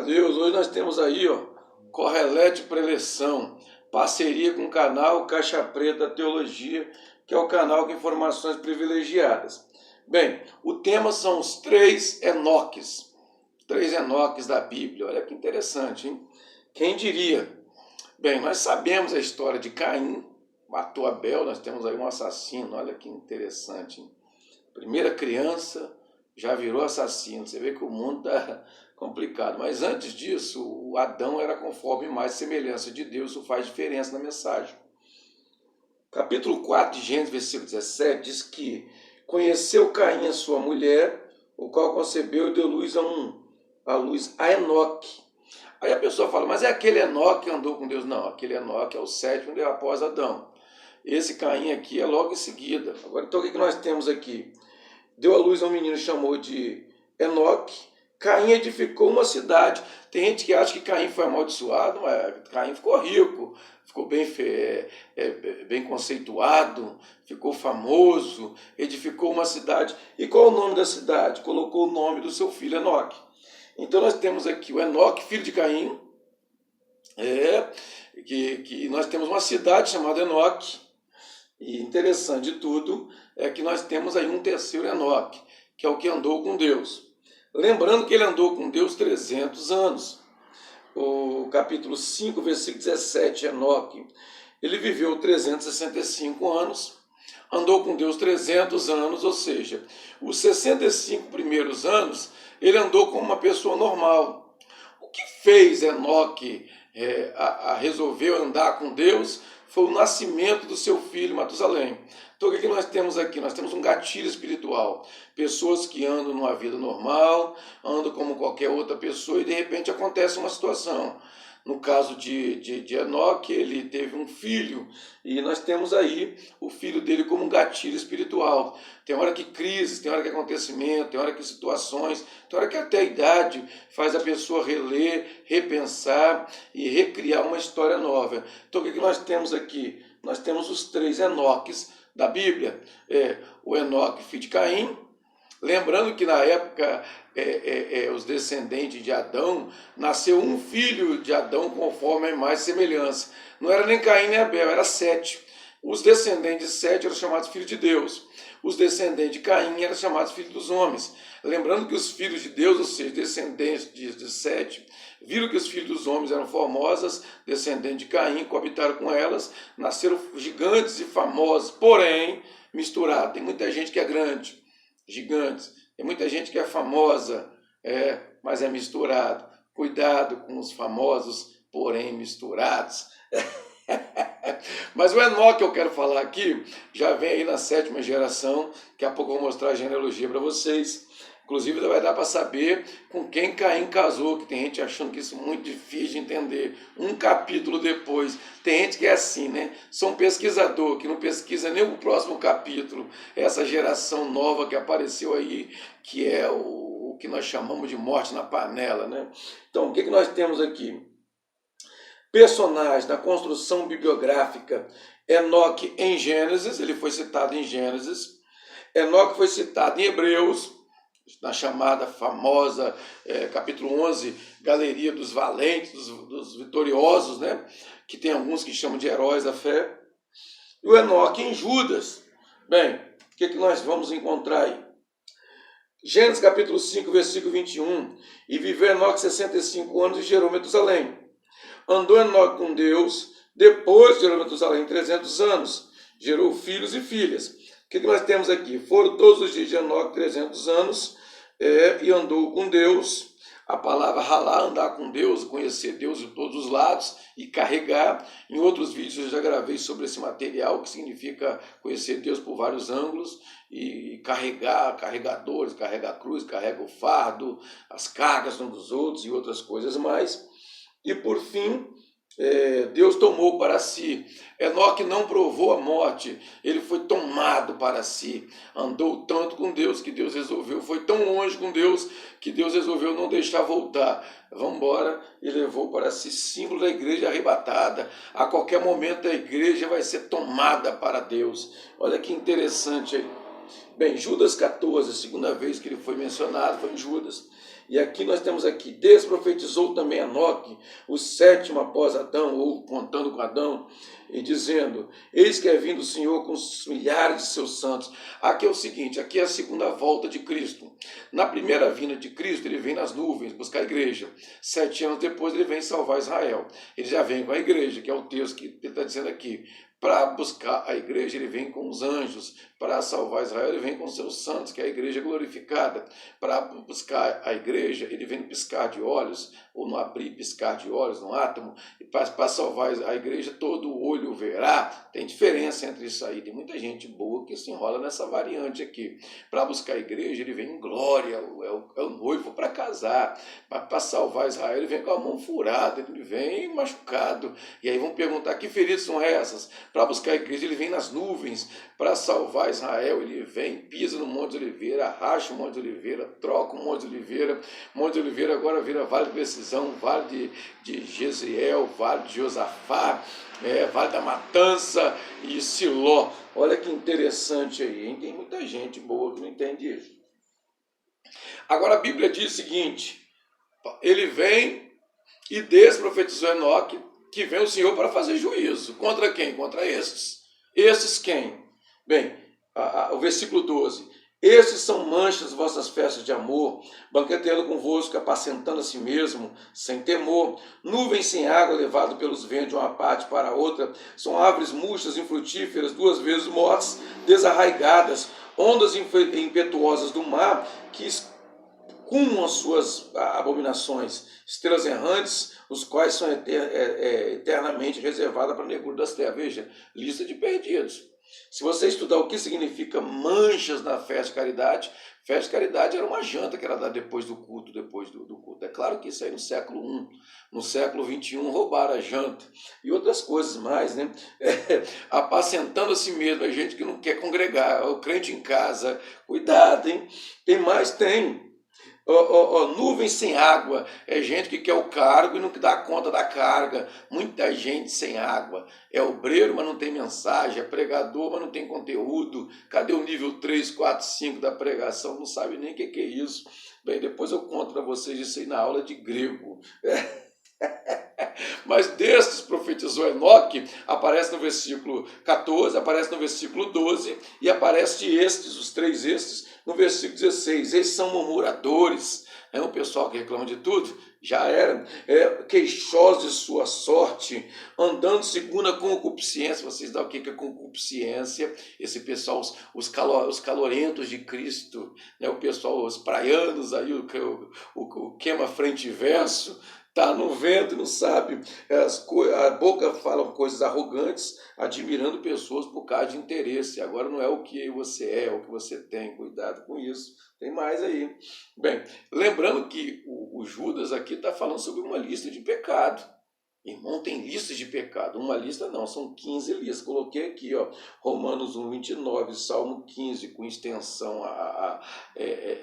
Deus. Hoje nós temos aí, Correlete Preleção, parceria com o canal Caixa Preta Teologia, que é o canal com informações privilegiadas. Bem, o tema são os 3 Enoques da Bíblia. Olha que interessante, hein? Quem diria? Bem, nós sabemos a história de Caim, matou Abel, nós temos aí um assassino, olha que interessante, hein? Primeira criança já virou assassino. Você vê que o mundo está complicado. Mas antes disso, o Adão era conforme mais semelhança de Deus. Isso faz diferença na mensagem. Capítulo 4 de Gênesis, versículo 17, diz que conheceu Caim a sua mulher, o qual concebeu e deu luz a Enoque. Aí a pessoa fala, mas é aquele Enoque que andou com Deus? Não, aquele Enoque é o 7º após Adão. Esse Caim aqui é logo em seguida. Agora, então, o que nós temos aqui? Deu à luz a um menino, chamou de Enoque. Caim edificou uma cidade. Tem gente que acha que Caim foi amaldiçoado, mas Caim ficou rico, ficou bem conceituado, ficou famoso, edificou uma cidade. E qual é o nome da cidade? Colocou o nome do seu filho Enoque. Então nós temos aqui o Enoque, filho de Caim, que nós temos uma cidade chamada Enoque. E interessante de tudo é que nós temos aí um terceiro Enoque, que é o que andou com Deus. Lembrando que ele andou com Deus 300 anos. O capítulo 5, versículo 17, Enoque, ele viveu 365 anos, andou com Deus 300 anos, ou seja, os 65 primeiros anos, ele andou como uma pessoa normal. O que fez Enoque resolver andar com Deus foi o nascimento do seu filho Matusalém. Então o que nós temos aqui? Nós temos um gatilho espiritual. Pessoas que andam numa vida normal, andam como qualquer outra pessoa e de repente acontece uma situação. No caso de Enoque, ele teve um filho e nós temos aí o filho dele como um gatilho espiritual. Tem hora que crise, tem hora que acontecimento, tem hora que situações, tem hora que até a idade faz a pessoa reler, repensar e recriar uma história nova. Então o que nós temos aqui? Nós temos os 3 Enoques da Bíblia. O Enoque, filho de Caim. Lembrando que na época os descendentes de Adão, nasceu um filho de Adão conforme a imagem e semelhança. Não era nem Caim nem Abel, era Sete. Os descendentes de Sete eram chamados filhos de Deus. Os descendentes de Caim eram chamados filhos dos homens. Lembrando que os filhos de Deus, ou seja, descendentes de Sete, viram que os filhos dos homens eram formosas, descendentes de Caim, coabitaram com elas, nasceram gigantes e famosos, porém misturados. Tem muita gente que é grande, gigantes. Tem muita gente que é famosa, mas é misturado. Cuidado com os famosos, porém misturados. Mas o Enoque que eu quero falar aqui, já vem aí na 7ª geração. Daqui a pouco eu vou mostrar a genealogia para vocês. Inclusive vai dar para saber com quem Caim casou, que tem gente achando que isso é muito difícil de entender. Um capítulo depois. Tem gente que é assim, né? Sou um pesquisador que não pesquisa nem o próximo capítulo. Essa geração nova que apareceu aí, que é o que nós chamamos de morte na panela, né? Então, o que nós temos aqui? Personagens da construção bibliográfica. Enoque em Gênesis, ele foi citado em Gênesis. Enoque foi citado em Hebreus, na chamada famosa capítulo 11, Galeria dos Valentes, dos Vitoriosos, né? Que tem alguns que chamam de heróis da fé. E o Enoque em Judas. Bem, o que nós vamos encontrar aí? Gênesis capítulo 5, versículo 21. E viveu Enoque 65 anos e gerou Metusalém. Andou Enoque com Deus, depois gerou Metusalém 300 anos. Gerou filhos e filhas. O que nós temos aqui? Foram todos os dias de Enoque 300 anos e andou com Deus. A palavra ralar, andar com Deus, conhecer Deus de todos os lados e carregar. Em outros vídeos eu já gravei sobre esse material, que significa conhecer Deus por vários ângulos e carregar, carregadores, carrega a cruz, carrega o fardo, as cargas uns dos outros e outras coisas mais. E por fim, Deus tomou para si. Enoque não provou a morte, ele foi tomado para si. Andou tanto com Deus que Deus resolveu, foi tão longe com Deus que Deus resolveu não deixar voltar. Vamos embora, e levou para si, símbolo da igreja arrebatada. A qualquer momento a igreja vai ser tomada para Deus. Olha que interessante aí. Bem, Judas 14, a segunda vez que ele foi mencionado foi em Judas. E aqui nós temos aqui, desprofetizou também Enoque, o sétimo após Adão, ou contando com Adão, e dizendo, eis que é vindo o Senhor com os milhares de seus santos. Aqui é o seguinte, aqui é a segunda volta de Cristo. Na primeira vinda de Cristo, ele vem nas nuvens buscar a igreja. 7 anos depois, ele vem salvar Israel. Ele já vem com a igreja, que é o texto que ele está dizendo aqui. Para buscar a igreja, ele vem com os anjos. Para salvar Israel, ele vem com os seus santos, que é a igreja glorificada. Para buscar a igreja, ele vem no piscar de olhos, ou no abrir e piscar de olhos, no átomo. E para salvar a igreja, todo olho verá. Tem diferença entre isso aí. Tem muita gente boa que se enrola nessa variante aqui. Para buscar a igreja, ele vem em glória, é o noivo para casar. Para salvar Israel, ele vem com a mão furada, ele vem machucado. E aí vão perguntar, que feridas são essas? Para buscar a igreja, ele vem nas nuvens. Para salvar Israel, ele vem, pisa no Monte de Oliveira, racha o Monte de Oliveira, troca o Monte de Oliveira. Monte de Oliveira agora vira Vale de Decisão, Vale de Jezreel, Vale de Josafá, Vale da Matança e Siló. Olha que interessante aí, hein? Tem muita gente boa que não entende isso. Agora a Bíblia diz o seguinte, ele vem e desprofetizou Enoque, que vem o Senhor para fazer juízo. Contra quem? Contra estes. Estes quem? Bem, o versículo 12. Estes são manchas vossas festas de amor, banqueteando convosco, apacentando a si mesmo, sem temor. Nuvens sem água, levado pelos ventos de uma parte para a outra. São árvores murchas, infrutíferas, 2 vezes mortas, desarraigadas. Ondas impetuosas do mar, que escumam as suas abominações. Estrelas errantes, os quais são eternamente reservadas para a negrura das terras. Veja, lista de perdidos. Se você estudar o que significa manchas na festa de caridade era uma janta que era dada depois do culto, É claro que isso aí no século I. No século XXI roubaram a janta e outras coisas mais, né? Apacentando a si mesmo, a gente que não quer congregar, o crente em casa. Cuidado, hein? Tem mais? Tem. Nuvens sem água, é gente que quer o cargo e não dá conta da carga. Muita gente sem água, é obreiro, mas não tem mensagem, é pregador, mas não tem conteúdo. Cadê o nível 3, 4, 5 da pregação? Não sabe nem o que é isso. Bem, depois eu conto para vocês isso aí na aula de grego. Mas destes profetizou Enoque, aparece no versículo 14, aparece no versículo 12 e aparece os 3 estes, no versículo 16. Eles são murmuradores, o pessoal que reclama de tudo, já era, queixosos de sua sorte, andando segundo a concupiscência. Vocês dão o que é concupiscência? Esse pessoal, os calorentos de Cristo, né? O pessoal, os praianos, aí, o queima frente e verso, está no vento e não sabe. A boca fala coisas arrogantes, admirando pessoas por causa de interesse. Agora não é o que você é o que você tem. Cuidado com isso. Tem mais aí. Bem, lembrando que o Judas aqui está falando sobre uma lista de pecado. Irmão, tem listas de pecado. Uma lista não, são 15 listas. Coloquei aqui, Romanos 1, 29, Salmo 15, com extensão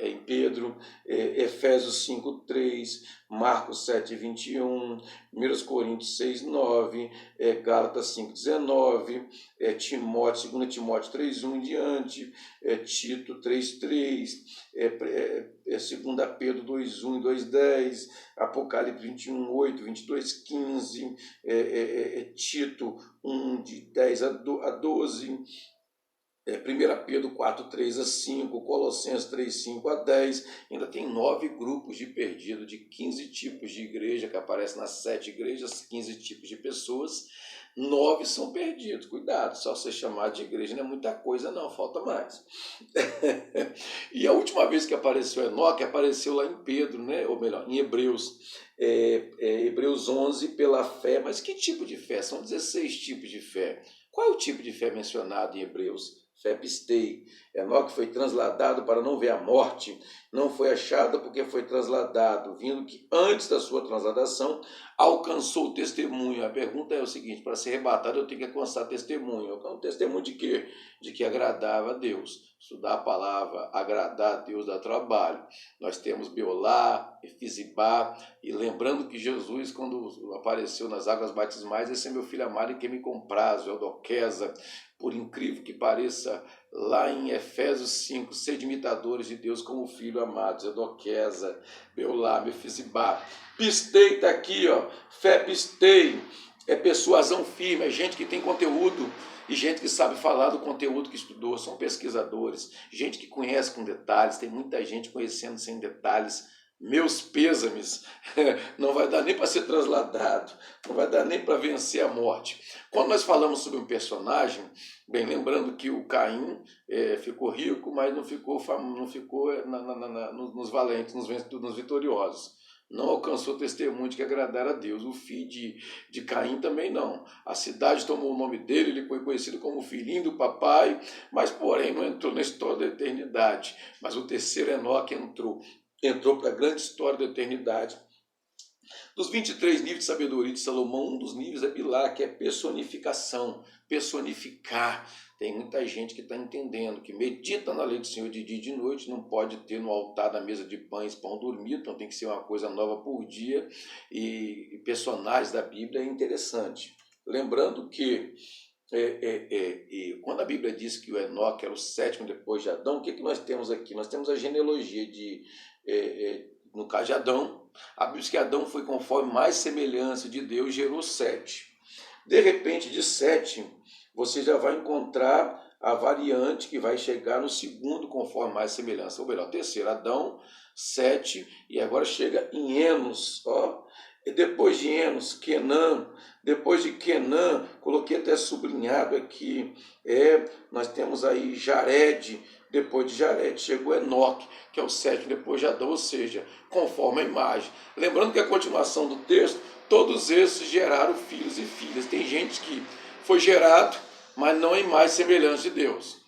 em Pedro, Efésios 5, 3, Marcos 7, 21, 1 Coríntios 6, 9, Gálatas 5, 19, 2 Timóteo 3, 1 em diante, Tito 3, 3, 2 Pedro 2, 1 e 2, 10, Apocalipse 21, 8, 22, 15, Tito 1, de 10 a 12, 1 Pedro 4, 3 a 5, Colossenses 3, 5 a 10, ainda tem 9 grupos de perdido, de 15 tipos de igreja, que aparecem nas 7 igrejas, 15 tipos de pessoas, 9 são perdidos. Cuidado, só você chamar de igreja não é muita coisa não, falta mais. E a última vez que apareceu Enoque, apareceu lá em Pedro, né? Ou melhor, em Hebreus. Hebreus 11, pela fé. Mas que tipo de fé? São 16 tipos de fé. Qual é o tipo de fé mencionado em Hebreus? Fé pistei. Enoque foi transladado para não ver a morte, não foi achado porque foi transladado, vindo que antes da sua transladação alcançou o testemunho. A pergunta é o seguinte: para ser arrebatado eu tenho que alcançar testemunho. Um testemunho de quê? De que agradava a Deus. Estudar a palavra, agradar a Deus, dá trabalho. Nós temos Beolá, Efizibá, e lembrando que Jesus, quando apareceu nas águas batismais, esse é meu filho amado em quem me compraz, Eudoquesa. Por incrível que pareça, lá em Efésios 5, sede imitadores de Deus como filho amado, Eudoquesa, Beolá, Efizibá. Pistei está aqui, ó, fé pistei, é persuasão firme, é gente que tem conteúdo, e gente que sabe falar do conteúdo que estudou, são pesquisadores, gente que conhece com detalhes, tem muita gente conhecendo sem detalhes. Meus pêsames, não vai dar nem para ser trasladado, não vai dar nem para vencer a morte. Quando nós falamos sobre um personagem, bem, lembrando que o Caim ficou rico, mas não ficou nos valentes, nos vitoriosos. Não alcançou testemunho de que agradar a Deus. O filho de Caim também não. A cidade tomou o nome dele, ele foi conhecido como filhinho do papai, mas porém não entrou na história da eternidade. Mas o terceiro Enoque entrou para a grande história da eternidade. Dos 23 níveis de sabedoria de Salomão, um dos níveis é Bilá, que é personificação, personificar. Tem muita gente que está entendendo, que medita na lei do Senhor de dia e de noite, não pode ter no altar da mesa de pães pão dormido, então tem que ser uma coisa nova por dia, e personagens da Bíblia é interessante. Lembrando que quando a Bíblia diz que o Enoque era o sétimo depois de Adão, o que nós temos aqui? Nós temos a genealogia no caso de Adão. A Bíblia diz que Adão foi conforme mais semelhança de Deus, gerou 7. De repente, de 7, você já vai encontrar a variante que vai chegar no segundo conforme mais semelhança, ou melhor, terceiro, Adão, 7, e agora chega em Enos, ó. E depois de Enos, Quenã, depois de Quenã, coloquei até sublinhado aqui, nós temos aí Jared, depois de Jared chegou Enoque, que é o 7 depois de Adão, ou seja, conforme a imagem. Lembrando que a continuação do texto, todos esses geraram filhos e filhas. Tem gente que foi gerado, mas não em imagem e semelhança de Deus.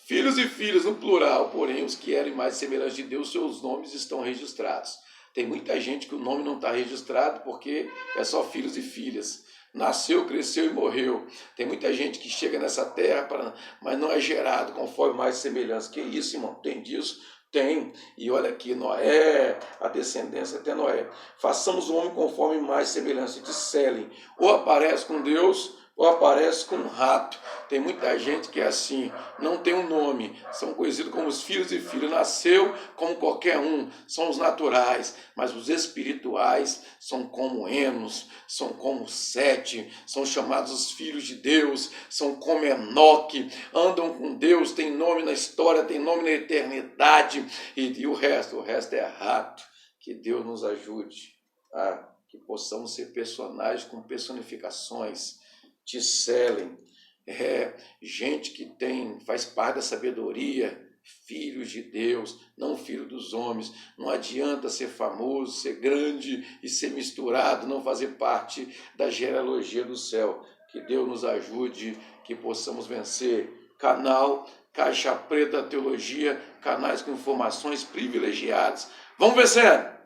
Filhos e filhas no plural, porém os que eram imagem e semelhança de Deus, seus nomes estão registrados. Tem muita gente que o nome não está registrado porque é só filhos e filhas. Nasceu, cresceu e morreu. Tem muita gente que chega nessa terra, mas não é gerado conforme mais semelhança. Que isso, irmão? Tem disso? Tem. E olha aqui, Noé, a descendência até Noé. Façamos o homem conforme mais semelhança de Selen. Ou aparece com Deus, ou aparece com um rato. Tem muita gente que é assim, não tem um nome, são conhecidos como os filhos e filhas, nasceu como qualquer um, são os naturais, mas os espirituais são como Enos, são como Sete, são chamados os filhos de Deus, são como Enoque, andam com Deus, tem nome na história, tem nome na eternidade, e o resto é rato. Que Deus nos ajude a que possamos ser personagens com personificações, Tiselen, gente que faz parte da sabedoria, filhos de Deus, não filho dos homens. Não adianta ser famoso, ser grande e ser misturado, não fazer parte da genealogia do céu. Que Deus nos ajude, que possamos vencer. Canal Caixa Preta Teologia, canais com informações privilegiadas. Vamos vencer!